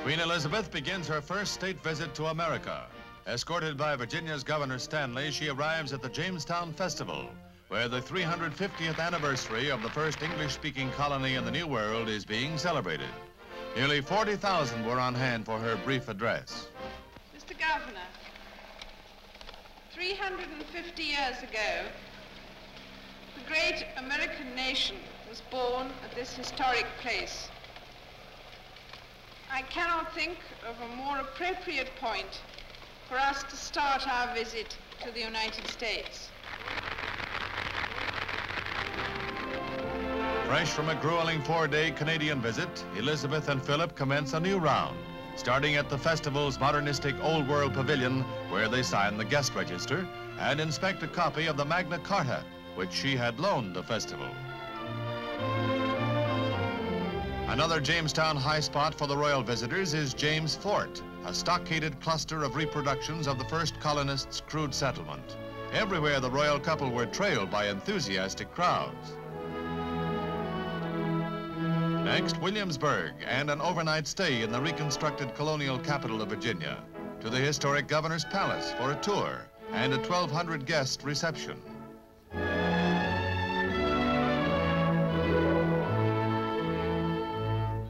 Queen Elizabeth begins her first state visit to America. Escorted by Virginia's Governor Stanley, she arrives at the Jamestown Festival, where the 350th anniversary of the first English-speaking colony in the New World is being celebrated. Nearly 40,000 were on hand for her brief address. Mr. Governor, 350 years ago, the great American nation was born at this historic place. I cannot think of a more appropriate point for us to start our visit to the United States. Fresh from a grueling 4-day Canadian visit, Elizabeth and Philip commence a new round, starting at the festival's modernistic Old World Pavilion, where they sign the guest register and inspect a copy of the Magna Carta, which she had loaned the festival. Another Jamestown high spot for the royal visitors is James Fort, a stockaded cluster of reproductions of the first colonists' crude settlement. Everywhere the royal couple were trailed by enthusiastic crowds. Next, Williamsburg and an overnight stay in the reconstructed colonial capital of Virginia, to the historic Governor's Palace for a tour and a 1,200 guest reception.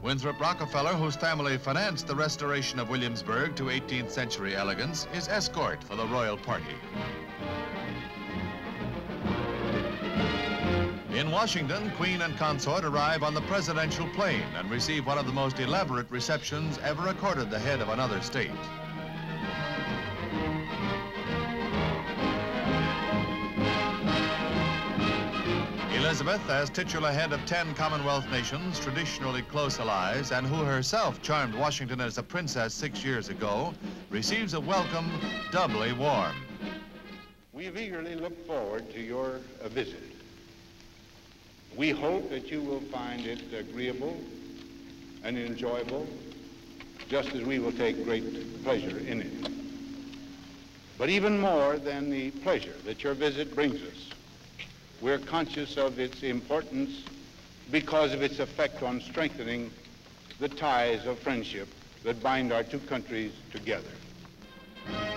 Winthrop Rockefeller, whose family financed the restoration of Williamsburg to 18th century elegance, is escort for the royal party. In Washington, Queen and consort arrive on the presidential plane and receive one of the most elaborate receptions ever accorded the head of another state. Elizabeth, as titular head of 10 Commonwealth nations, traditionally close allies, and who herself charmed Washington as a princess 6 years ago, receives a welcome doubly warm. We've eagerly looked forward to your visit. We hope that you will find it agreeable and enjoyable, just as we will take great pleasure in it. But even more than the pleasure that your visit brings us, we're conscious of its importance because of its effect on strengthening the ties of friendship that bind our two countries together.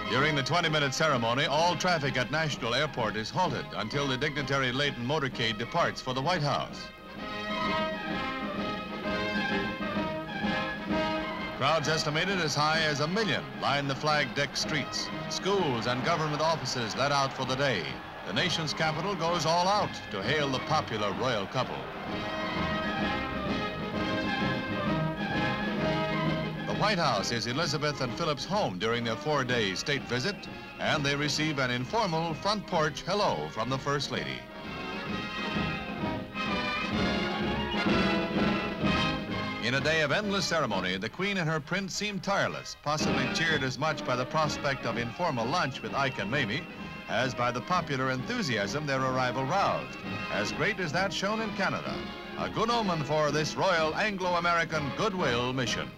During the 20-minute ceremony, all traffic at National Airport is halted until the dignitary-laden motorcade departs for the White House. Crowds estimated as high as 1 million line the flag-decked streets. Schools and government offices let out for the day. The nation's capital goes all out to hail the popular royal couple. The White House is Elizabeth and Philip's home during their 4-day state visit, and they receive an informal front porch hello from the First Lady. In a day of endless ceremony, the Queen and her prince seemed tireless, possibly cheered as much by the prospect of informal lunch with Ike and Mamie as by the popular enthusiasm their arrival roused, as great as that shown in Canada, a good omen for this Royal Anglo-American Goodwill mission.